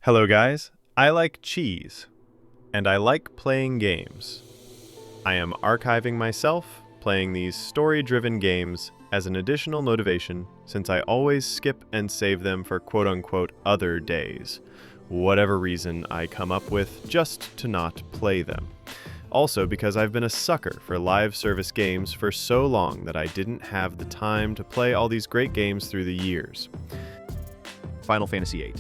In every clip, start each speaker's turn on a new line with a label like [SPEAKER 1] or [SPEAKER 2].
[SPEAKER 1] Hello guys, I like cheese, and I like playing games. I am archiving myself, playing these story-driven games as an additional motivation since I always skip and save them for quote-unquote other days, whatever reason I come up with just to not play them. Also because I've been a sucker for live service games for so long that I didn't have the time to play all these great games through the years.
[SPEAKER 2] Final Fantasy VIII.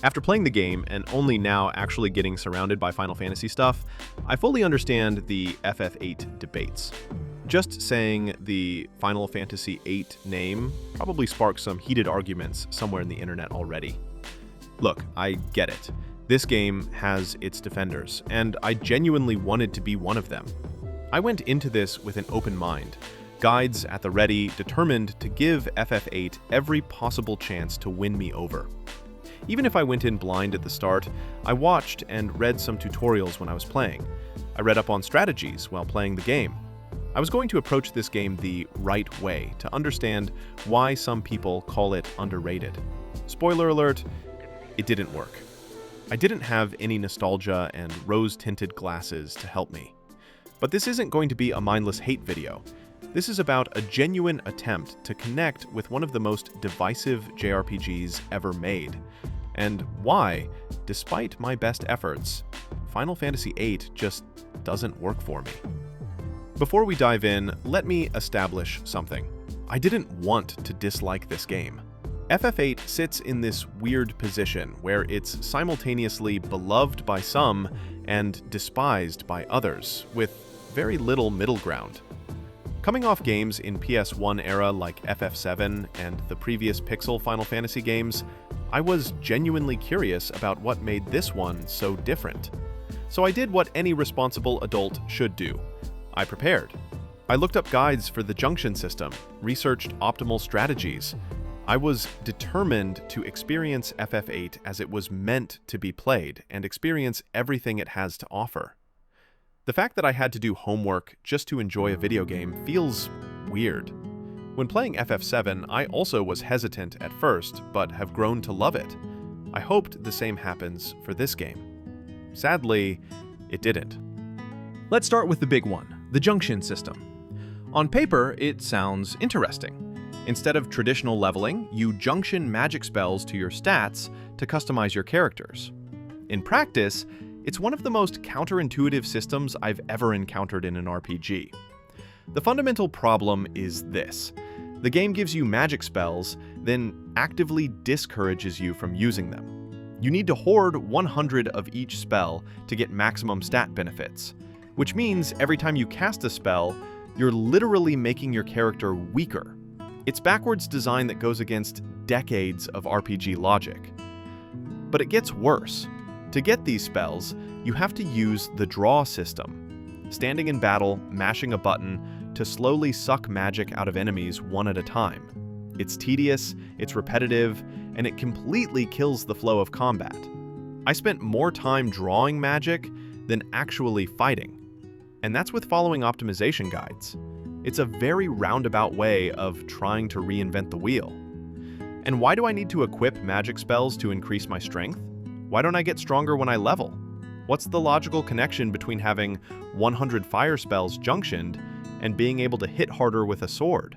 [SPEAKER 2] After playing the game, and only now actually getting surrounded by Final Fantasy stuff, I fully understand the FF8 debates. Just saying the Final Fantasy VIII name probably sparked some heated arguments somewhere in the internet already. Look, I get it. This game has its defenders, and I genuinely wanted to be one of them. I went into this with an open mind, guides at the ready, determined to give FF8 every possible chance to win me over. Even if I went in blind at the start, I watched and read some tutorials when I was playing. I read up on strategies while playing the game. I was going to approach this game the right way to understand why some people call it underrated. Spoiler alert, it didn't work. I didn't have any nostalgia and rose-tinted glasses to help me. But this isn't going to be a mindless hate video. This is about a genuine attempt to connect with one of the most divisive JRPGs ever made, and why, despite my best efforts, Final Fantasy VIII just doesn't work for me. Before we dive in, let me establish something. I didn't want to dislike this game. FF8 sits in this weird position where it's simultaneously beloved by some and despised by others, with very little middle ground. Coming off games in PS1 era like FF7 and the previous Pixel Final Fantasy games, I was genuinely curious about what made this one so different. So I did what any responsible adult should do. I prepared. I looked up guides for the junction system, researched optimal strategies. I was determined to experience FF8 as it was meant to be played and experience everything it has to offer. The fact that I had to do homework just to enjoy a video game feels weird. When playing FF7, I also was hesitant at first, but have grown to love it. I hoped the same happens for this game. Sadly, it didn't. Let's start with the big one, the junction system. On paper, it sounds interesting. Instead of traditional leveling, you junction magic spells to your stats to customize your characters. In practice, it's one of the most counterintuitive systems I've ever encountered in an RPG. The fundamental problem is this. The game gives you magic spells, then actively discourages you from using them. You need to hoard 100 of each spell to get maximum stat benefits, which means every time you cast a spell, you're literally making your character weaker. It's backwards design that goes against decades of RPG logic. But it gets worse. To get these spells, you have to use the draw system, standing in battle, mashing a button to slowly suck magic out of enemies one at a time. It's tedious, it's repetitive, and it completely kills the flow of combat. I spent more time drawing magic than actually fighting, and that's with following optimization guides. It's a very roundabout way of trying to reinvent the wheel. And why do I need to equip magic spells to increase my strength? Why don't I get stronger when I level? What's the logical connection between having 100 fire spells junctioned and being able to hit harder with a sword?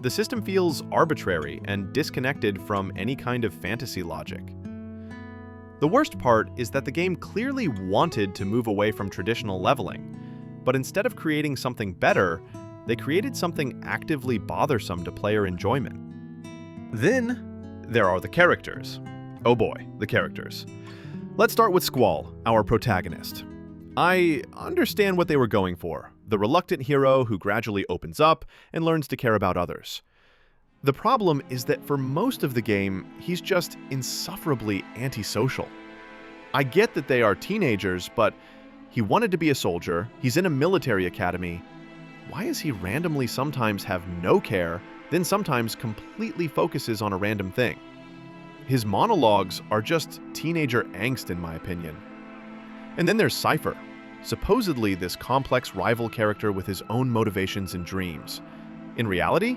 [SPEAKER 2] The system feels arbitrary and disconnected from any kind of fantasy logic. The worst part is that the game clearly wanted to move away from traditional leveling, but instead of creating something better, they created something actively bothersome to player enjoyment. Then, there are the characters. Oh boy, the characters. Let's start with Squall, our protagonist. I understand what they were going for, the reluctant hero who gradually opens up and learns to care about others. The problem is that for most of the game, he's just insufferably antisocial. I get that they are teenagers, but he wanted to be a soldier, he's in a military academy. Why is he randomly sometimes have no care, then sometimes completely focuses on a random thing? His monologues are just teenager angst in my opinion. And then there's Seifer, supposedly this complex rival character with his own motivations and dreams. In reality,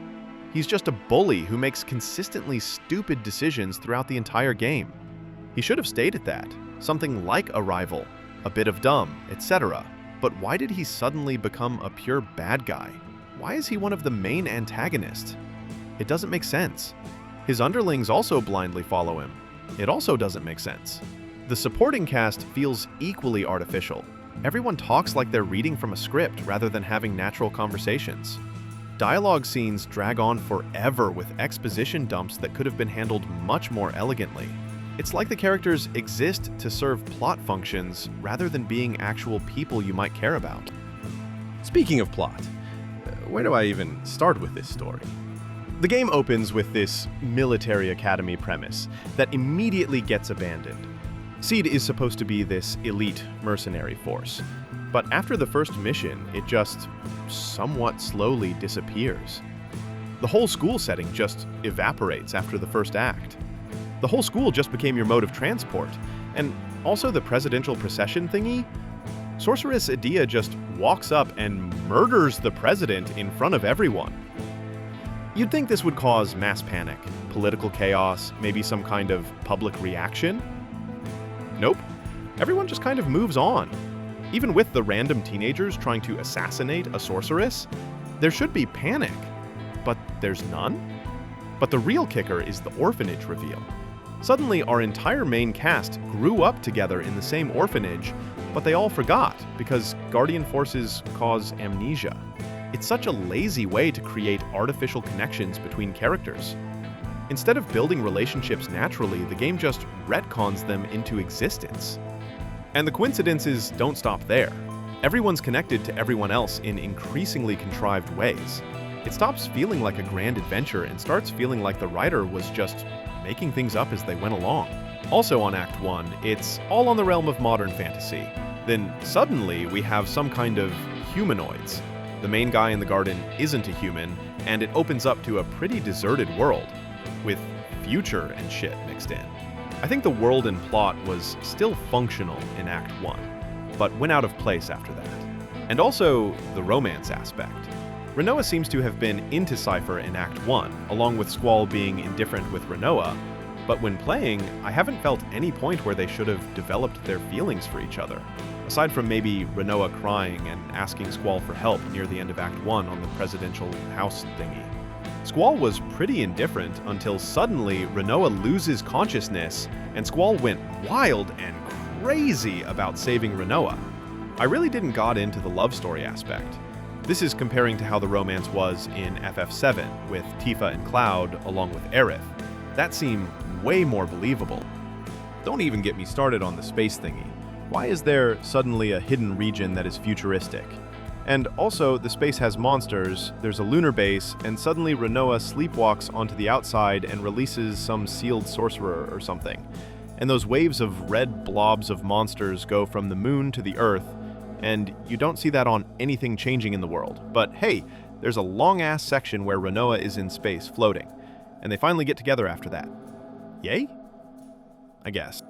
[SPEAKER 2] he's just a bully who makes consistently stupid decisions throughout the entire game.
[SPEAKER 1] He should have stayed at that, something like a rival, a bit of dumb, etc. But why did he suddenly become a pure bad guy? Why is he one of the main antagonists? It doesn't make sense. His underlings also blindly follow him. It also doesn't make sense. The supporting cast feels equally artificial. Everyone talks like they're reading from a script rather than having natural conversations. Dialogue scenes drag on forever with exposition dumps that could have been handled much more elegantly. It's like the characters exist to serve plot functions rather than being actual people you might care about.
[SPEAKER 2] Speaking of plot, where do I even start with this story?
[SPEAKER 1] The game opens with this military academy premise that immediately gets abandoned. Seed is supposed to be this elite mercenary force, but after the first mission, it just somewhat slowly disappears. The whole school setting just evaporates after the first act. The whole school just became your mode of transport, and also the presidential procession thingy. Sorceress Edea just walks up and murders the president in front of everyone. You'd think this would cause mass panic, political chaos, maybe some kind of public reaction. Nope. Everyone just kind of moves on. Even with the random teenagers trying to assassinate a sorceress, there should be panic. But there's none? But the real kicker is the orphanage reveal. Suddenly, our entire main cast grew up together in the same orphanage, but they all forgot because Guardian forces cause amnesia. It's such a lazy way to create artificial connections between characters. Instead of building relationships naturally, the game just retcons them into existence. And the coincidences don't stop there. Everyone's connected to everyone else in increasingly contrived ways. It stops feeling like a grand adventure and starts feeling like the writer was just making things up as they went along. Also on Act 1, it's all on the realm of modern fantasy. Then suddenly we have some kind of humanoids. The main guy in the garden isn't a human, and it opens up to a pretty deserted world, with future and shit mixed in. I think the world and plot was still functional in Act 1, but went out of place after that. And also the romance aspect. Rinoa seems to have been into Cypher in Act 1, along with Squall being indifferent with Rinoa, but when playing, I haven't felt any point where they should have developed their feelings for each other, aside from maybe Rinoa crying and asking Squall for help near the end of Act 1 on the presidential house thingy. Squall was pretty indifferent until suddenly Rinoa loses consciousness and Squall went wild and crazy about saving Rinoa. I really didn't got into the love story aspect. This is comparing to how the romance was in FF7 with Tifa and Cloud along with Aerith. That seemed way more believable. Don't even get me started on the space thingy. Why is there suddenly a hidden region that is futuristic? And also, the space has monsters, there's a lunar base, and suddenly Rinoa sleepwalks onto the outside and releases some sealed sorcerer or something. And those waves of red blobs of monsters go from the moon to the Earth, and you don't see that on anything changing in the world. But hey, there's a long-ass section where Rinoa is in space, floating, and they finally get together after that. Yay? I guess.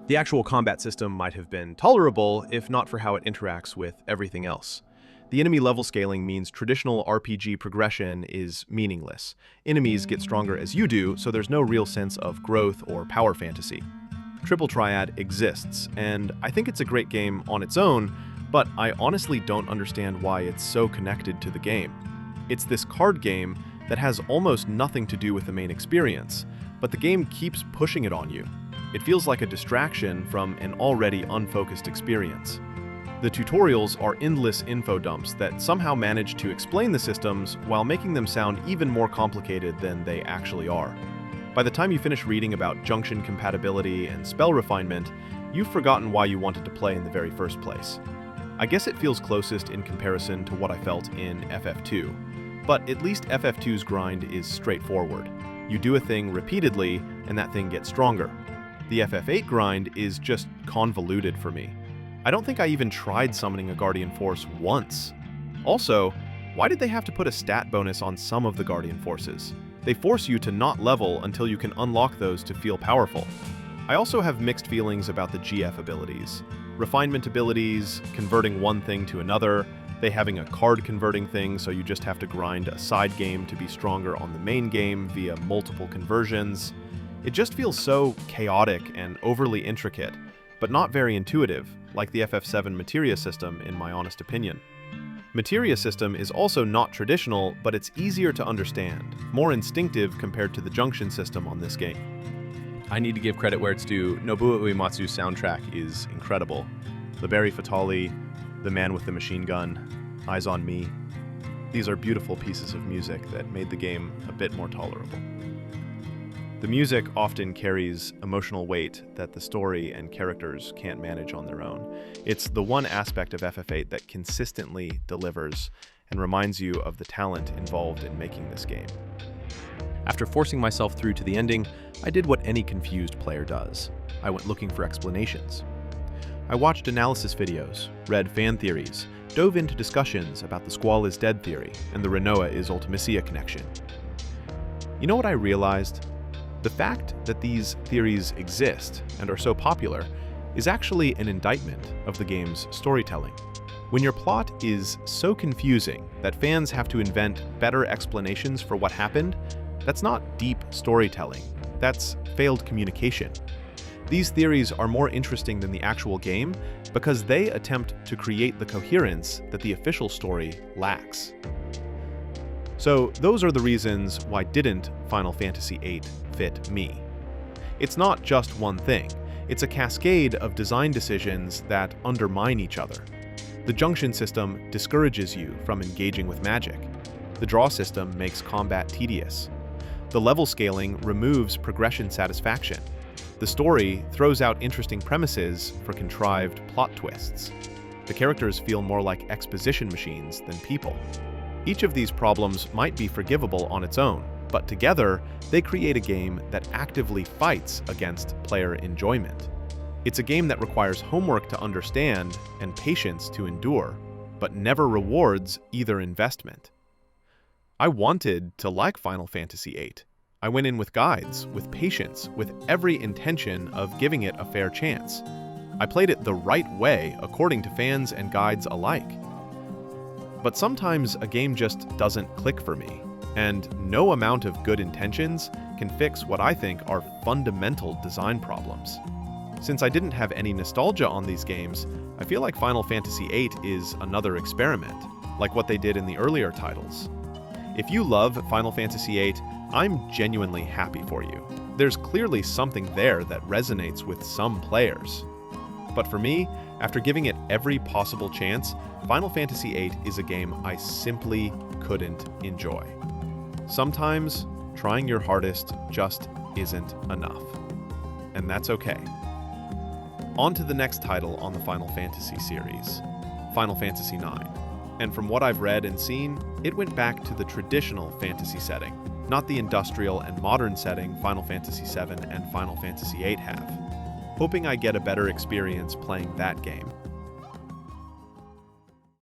[SPEAKER 1] The actual combat system might have been tolerable if not for how it interacts with everything else. The enemy level scaling means traditional RPG progression is meaningless. Enemies get stronger as you do, so there's no real sense of growth or power fantasy. Triple Triad exists, and I think it's a great game on its own, but I honestly don't understand why it's so connected to the game. It's this card game that has almost nothing to do with the main experience, but the game keeps pushing it on you. It feels like a distraction from an already unfocused experience. The tutorials are endless info dumps that somehow manage to explain the systems while making them sound even more complicated than they actually are. By the time you finish reading about junction compatibility and spell refinement, you've forgotten why you wanted to play in the very first place. I guess it feels closest in comparison to what I felt in FF2, but at least FF2's grind is straightforward. You do a thing repeatedly, and that thing gets stronger. The FF8 grind is just convoluted for me. I don't think I even tried summoning a Guardian Force once. Also, why did they have to put a stat bonus on some of the Guardian Forces? They force you to not level until you can unlock those to feel powerful. I also have mixed feelings about the GF abilities. Refinement abilities, converting one thing to another, they having a card converting thing so you just have to grind a side game to be stronger on the main game via multiple conversions. It just feels so chaotic and overly intricate, but not very intuitive, like the FF7 Materia system in my honest opinion. Materia system is also not traditional, but it's easier to understand, more instinctive compared to the Junction system on this game.
[SPEAKER 2] I need to give credit where it's due. Nobuo Uematsu's soundtrack is incredible. Liberi Fatali, The Man with the Machine Gun, Eyes on Me. These are beautiful pieces of music that made the game a bit more tolerable. The music often carries emotional weight that the story and characters can't manage on their own. It's the one aspect of FF8 that consistently delivers and reminds you of the talent involved in making this game. After forcing myself through to the ending, I did what any confused player does. I went looking for explanations. I watched analysis videos, read fan theories, dove into discussions about the Squall is Dead theory and the Rinoa is Ultimecia connection. You know what I realized? The fact that these theories exist and are so popular is actually an indictment of the game's storytelling. When your plot is so confusing that fans have to invent better explanations for what happened, that's not deep storytelling, that's failed communication. These theories are more interesting than the actual game because they attempt to create the coherence that the official story lacks. So those are the reasons why didn't Final Fantasy VIII fit me. It's not just one thing, it's a cascade of design decisions that undermine each other. The Junction system discourages you from engaging with magic. The draw system makes combat tedious. The level scaling removes progression satisfaction. The story throws out interesting premises for contrived plot twists. The characters feel more like exposition machines than people. Each of these problems might be forgivable on its own, but together, they create a game that actively fights against player enjoyment. It's a game that requires homework to understand and patience to endure, but never rewards either investment. I wanted to like Final Fantasy VIII. I went in with guides, with patience, with every intention of giving it a fair chance. I played it the right way according to fans and guides alike. But sometimes a game just doesn't click for me, and no amount of good intentions can fix what I think are fundamental design problems. Since I didn't have any nostalgia on these games, I feel like Final Fantasy VIII is another experiment, like what they did in the earlier titles. If you love Final Fantasy VIII, I'm genuinely happy for you. There's clearly something there that resonates with some players. But for me, after giving it every possible chance, Final Fantasy VIII is a game I simply couldn't enjoy. Sometimes, trying your hardest just isn't enough. And that's okay. On to the next title on the Final Fantasy series, Final Fantasy IX. And from what I've read and seen, it went back to the traditional fantasy setting, not the industrial and modern setting Final Fantasy VII and Final Fantasy VIII have. Hoping I get a better experience playing that game.